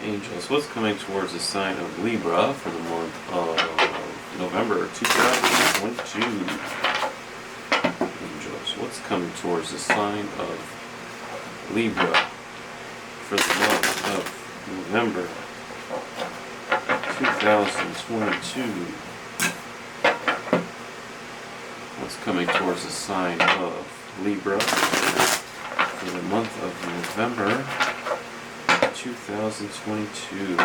Angels, what's coming towards the sign of Libra for the month of November 2022? Angels, what's coming towards the sign of Libra for the month of November 2022? What's coming towards the sign of Libra for the month of November 2022?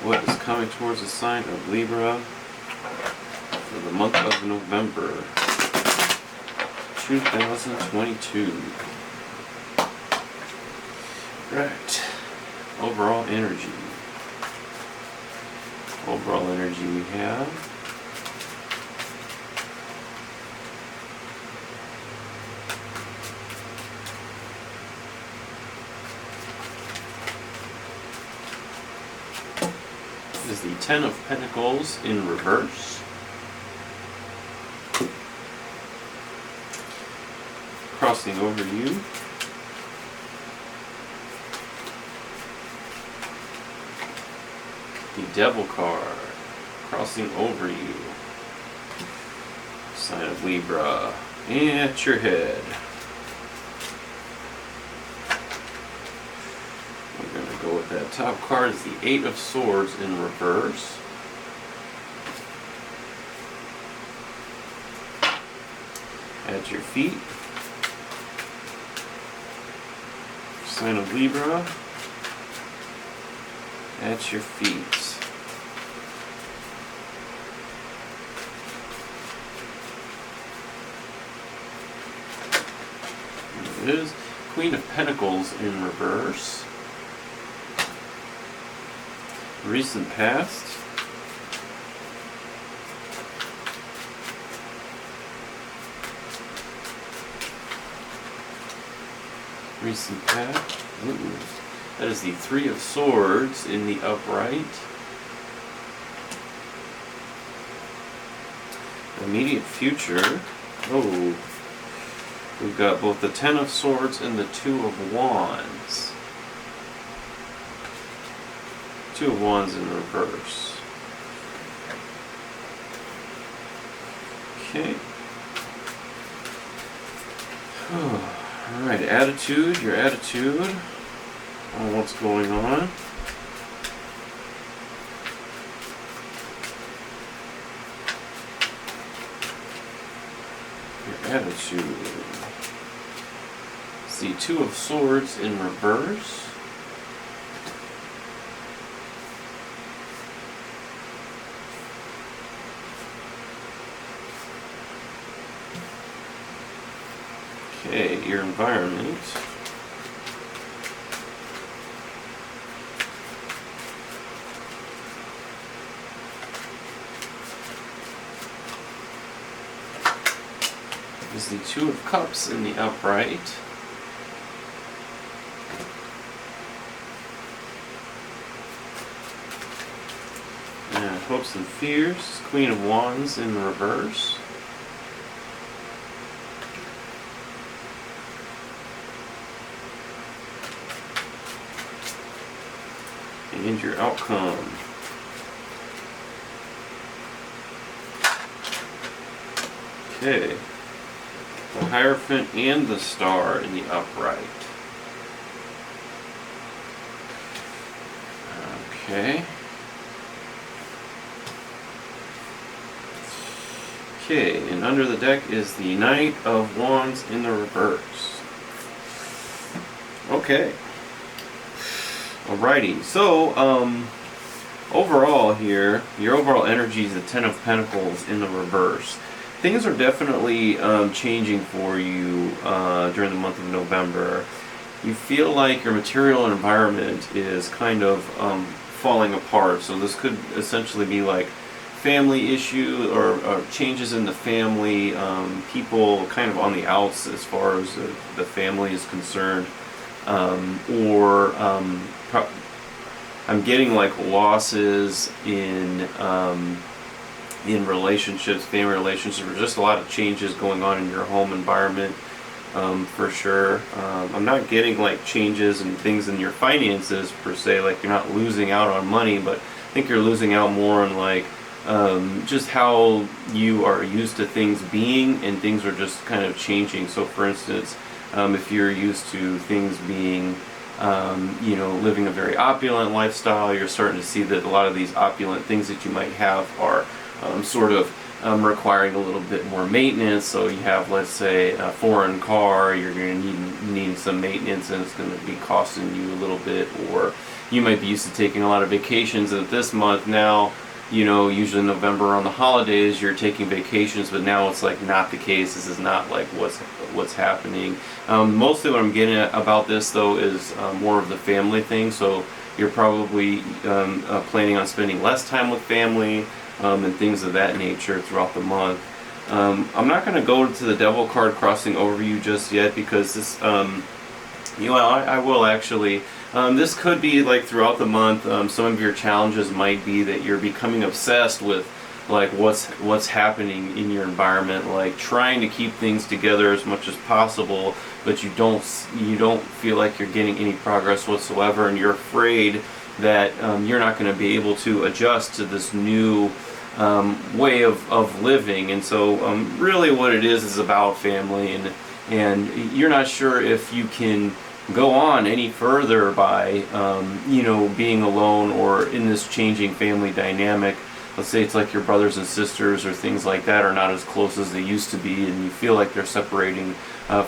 What is coming towards the sign of Libra for the month of November 2022? Right. Overall energy. Overall energy we have. Is the Ten of Pentacles in reverse. Crossing over you. The Devil card crossing over you. Sign of Libra at your head. We're going to go with that top card is the Eight of Swords in reverse. At your feet. Sign of Libra at your feet. There it is. Queen of Pentacles in reverse. Recent past. Recent past. Ooh. That is the Three of Swords in the upright. Immediate future. Oh. We've got both the Ten of Swords and the Two of Wands. Two of Wands in reverse. Okay. Alright, attitude, your attitude on what's going on. Your attitude. The Two of Swords in reverse. Okay, your environment. Is the Two of Cups in the upright. Hopes and Fears, Queen of Wands in reverse. And your outcome. Okay. The Hierophant and the Star in the upright. Okay. Okay, and under the deck is the Knight of Wands in the reverse. Okay. Alrighty, so overall here, your overall energy is the Ten of Pentacles in the reverse. Things are definitely changing for you during the month of November. You feel like your material environment is kind of falling apart, so this could essentially be like family issue or changes in the family, people kind of on the outs as far as the family is concerned, or I'm getting like losses in in relationships, family relationships, or just a lot of changes going on in your home environment, for sure. I'm not getting like changes and things in your finances per se, like you're not losing out on money, but I think you're losing out more on like just how you are used to things being, and things are just kind of changing. So for instance, if you're used to things being living a very opulent lifestyle, you're starting to see that a lot of these opulent things that you might have are sort of requiring a little bit more maintenance. So you have, let's say, a foreign car, you're going to need some maintenance, and it's going to be costing you a little bit. Or you might be used to taking a lot of vacations, and this month now, usually in November on the holidays, you're taking vacations, but now it's like not the case. This is not like what's happening. Mostly what I'm getting at about this though is more of the family thing. So you're probably planning on spending less time with family and things of that nature throughout the month. I'm not going to go to the Devil card crossing over you just yet, because this, I will actually. This could be like throughout the month. Some of your challenges might be that you're becoming obsessed with like what's happening in your environment, like trying to keep things together as much as possible, but you don't feel like you're getting any progress whatsoever, and you're afraid that you're not going to be able to adjust to this new way of living. And so really what it is about family, and you're not sure if you can go on any further by being alone or in this changing family dynamic. Let's say it's like your brothers and sisters or things like that are not as close as they used to be, and you feel like they're separating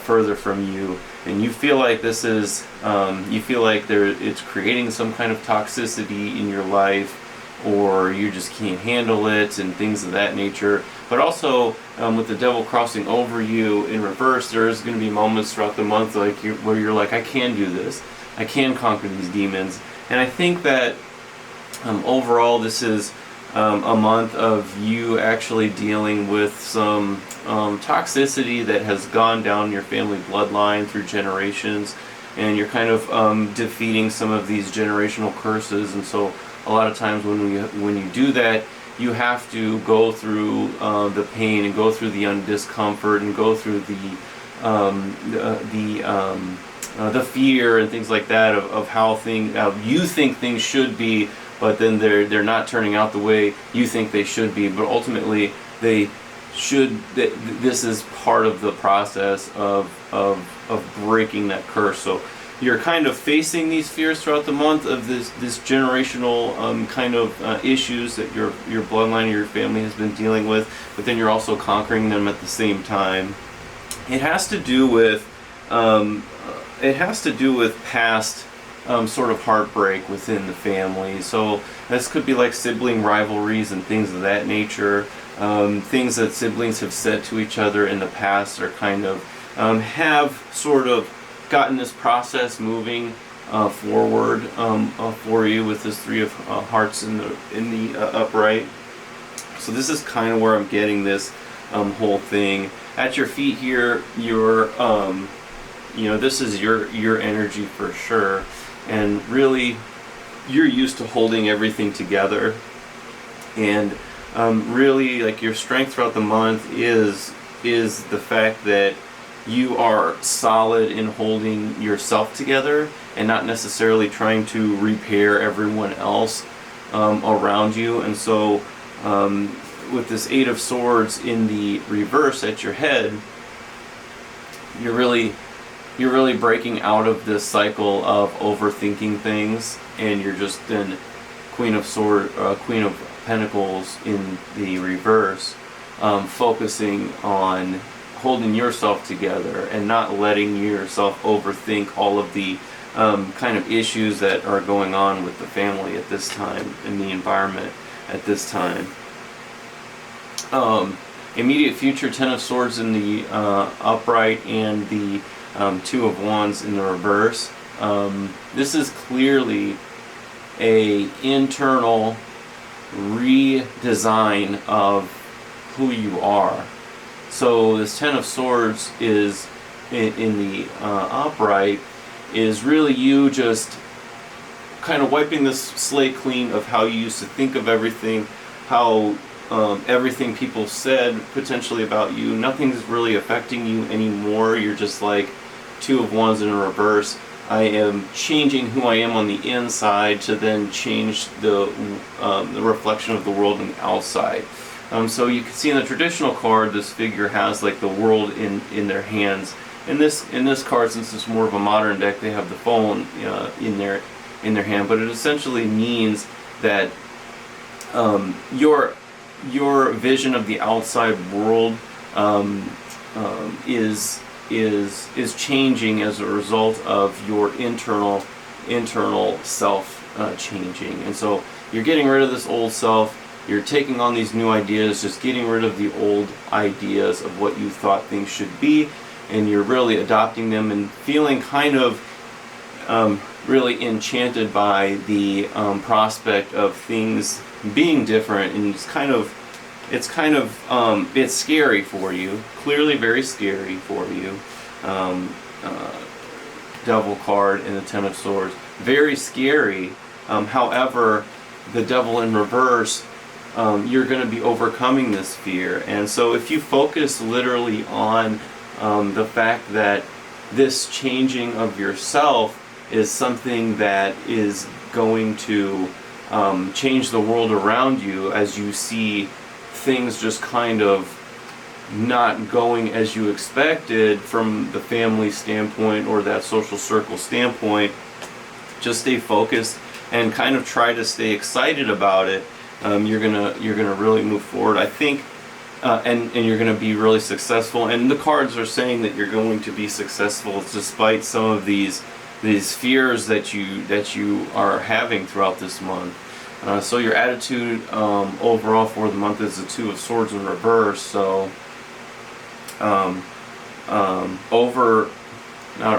further from you, and you feel like this is it's creating some kind of toxicity in your life, or you just can't handle it and things of that nature. But also with the Devil crossing over you in reverse, there's going to be moments throughout the month where you're like, I can do this, I can conquer these demons. And I think that overall this is a month of you actually dealing with some toxicity that has gone down your family bloodline through generations, and you're kind of defeating some of these generational curses. And so a lot of times when you do that, you have to go through the pain and go through the discomfort and go through the fear and things like that of how you think things should be, but then they're not turning out the way you think they should be. But ultimately, they should. This is part of the process of breaking that curse. So you're kind of facing these fears throughout the month of this generational kind of issues that your bloodline or your family has been dealing with, but then you're also conquering them at the same time. It has to do with past sort of heartbreak within the family. So this could be like sibling rivalries and things of that nature. Things that siblings have said to each other in the past are kind of have sort of gotten this process moving forward for you with this Three of Hearts in the upright. So this is kind of where I'm getting this whole thing. At your feet here, this is your energy for sure, and really you're used to holding everything together, and really like your strength throughout the month is the fact that you are solid in holding yourself together and not necessarily trying to repair everyone else around you. And so with this Eight of Swords in the reverse at your head, you're really breaking out of this cycle of overthinking things, and you're just then Queen of Pentacles in the reverse, focusing on holding yourself together and not letting yourself overthink all of the kind of issues that are going on with the family at this time, in the environment at this time. Immediate future, Ten of Swords in the upright and the Two of Wands in the reverse. This is clearly a internal redesign of who you are. So this Ten of Swords is in the upright is really you just kind of wiping this slate clean of how you used to think of everything, how everything people said potentially about you, nothing's really affecting you anymore. You're just like Two of Wands in reverse. I am changing who I am on the inside to then change the reflection of the world on the outside. So you can see in the traditional card, this figure has like the world in their hands. In this card, since it's more of a modern deck, they have the phone in their hand. But it essentially means that your vision of the outside world is changing as a result of your internal self changing. And so you're getting rid of this old self. You're taking on these new ideas, just getting rid of the old ideas of what you thought things should be, and you're really adopting them and feeling kind of really enchanted by the prospect of things being different. And it's scary for you, clearly very scary for you. Devil card and the Ten of Swords, very scary. However, the Devil in reverse, you're going to be overcoming this fear. And so if you focus literally on the fact that this changing of yourself is something that is going to change the world around you, as you see things just kind of not going as you expected from the family standpoint or that social circle standpoint, just stay focused and kind of try to stay excited about it. You're gonna really move forward, I think, and you're gonna be really successful. And the cards are saying that you're going to be successful despite some of these fears that you are having throughout this month. So your attitude overall for the month is the Two of Swords in reverse. So not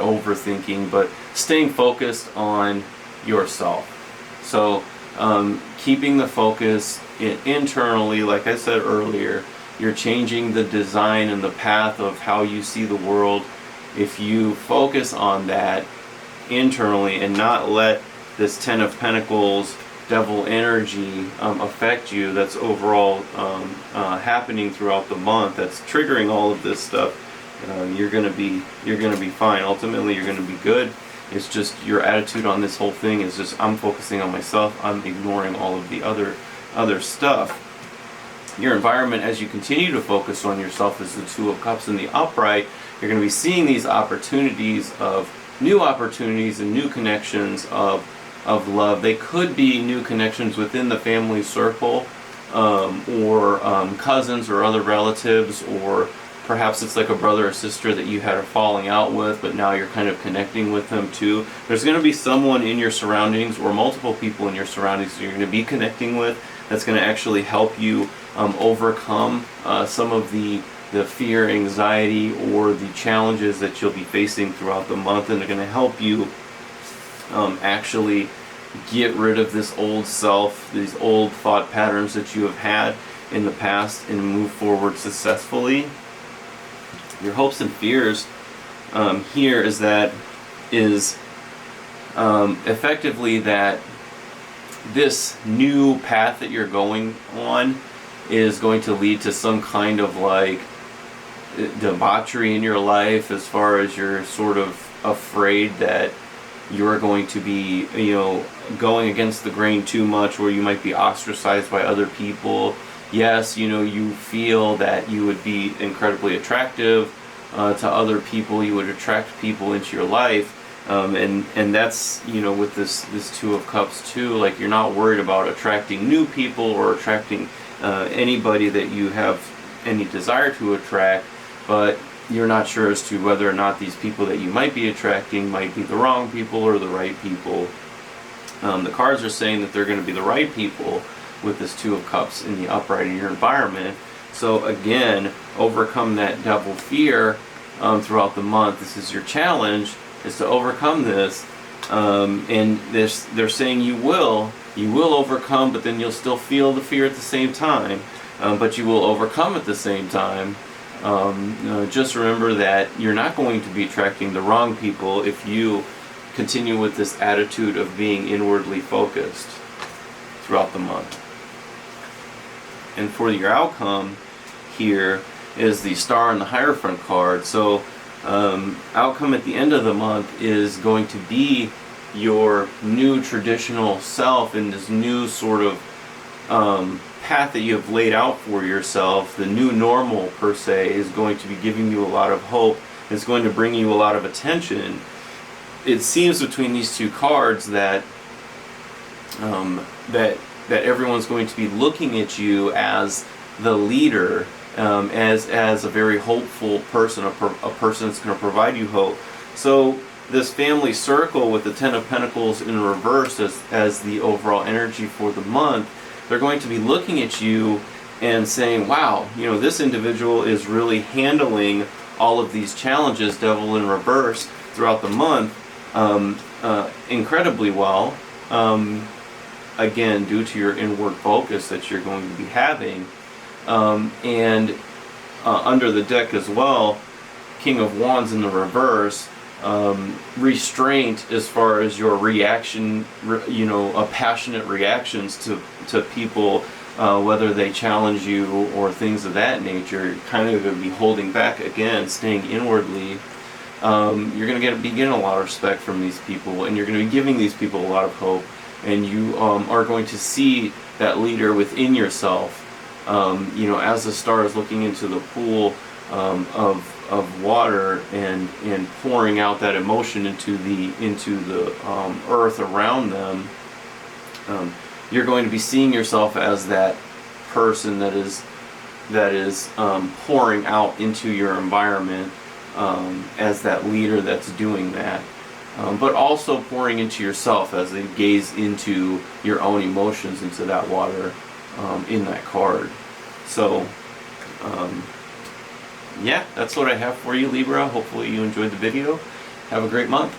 overthinking, but staying focused on yourself. So keeping the focus internally, like I said earlier, you're changing the design and the path of how you see the world. If you focus on that internally and not let this Ten of Pentacles devil energy affect you, that's overall happening throughout the month, that's triggering all of this stuff, you're gonna be fine. Ultimately, you're gonna be good. It's just your attitude on this whole thing is just, I'm focusing on myself, I'm ignoring all of the other stuff. Your environment, as you continue to focus on yourself, is the Two of Cups in the upright. You're going to be seeing these opportunities and new connections of love. They could be new connections within the family circle, or cousins or other relatives, or perhaps it's like a brother or sister that you had a falling out with, but now you're kind of connecting with them too. There's going to be someone in your surroundings, or multiple people in your surroundings that you're going to be connecting with, that's going to actually help you overcome some of the fear, anxiety, or the challenges that you'll be facing throughout the month, and they're going to help you actually get rid of this old self, these old thought patterns that you have had in the past, and move forward successfully. Your hopes and fears here is effectively that this new path that you're going on is going to lead to some kind of like debauchery in your life, as far as you're sort of afraid that you're going to be, going against the grain too much, or you might be ostracized by other people. Yes, you feel that you would be incredibly attractive to other people. You would attract people into your life, and that's, with this Two of Cups too. Like, you're not worried about attracting new people or attracting anybody that you have any desire to attract, but you're not sure as to whether or not these people that you might be attracting might be the wrong people or the right people. The cards are saying that they're going to be the right people with this Two of Cups in the upright in your environment. So again, overcome that devil fear throughout the month. This is your challenge, is to overcome this. And they're saying you will overcome, but then you'll still feel the fear at the same time. But you will overcome at the same time. Just remember that you're not going to be attracting the wrong people if you continue with this attitude of being inwardly focused throughout the month. And for your outcome here is the Star and the Hierophant card. So outcome at the end of the month is going to be your new traditional self in this new sort of path that you have laid out for yourself. The new normal, per se, is going to be giving you a lot of hope. It's going to bring you a lot of attention. It seems between these two cards that that everyone's going to be looking at you as the leader, as a very hopeful person, a person that's going to provide you hope. So this family circle with the Ten of Pentacles in reverse as the overall energy for the month, they're going to be looking at you and saying, wow, you know, this individual is really handling all of these challenges, Devil in reverse, throughout the month incredibly well. Again, due to your inward focus that you're going to be having. And under the deck as well, King of Wands in the reverse, restraint as far as your reaction, you know, passionate reactions to people, whether they challenge you or things of that nature. You're kind of going to be holding back, again, staying inwardly. You're going to be getting a lot of respect from these people, and you're going to be giving these people a lot of hope. And you are going to see that leader within yourself. You know, as the star is looking into the pool of water and pouring out that emotion into the earth around them, you're going to be seeing yourself as that person that is pouring out into your environment, as that leader that's doing that. But also pouring into yourself as they gaze into your own emotions into that water in that card. So, yeah, that's what I have for you, Libra. Hopefully you enjoyed the video. Have a great month.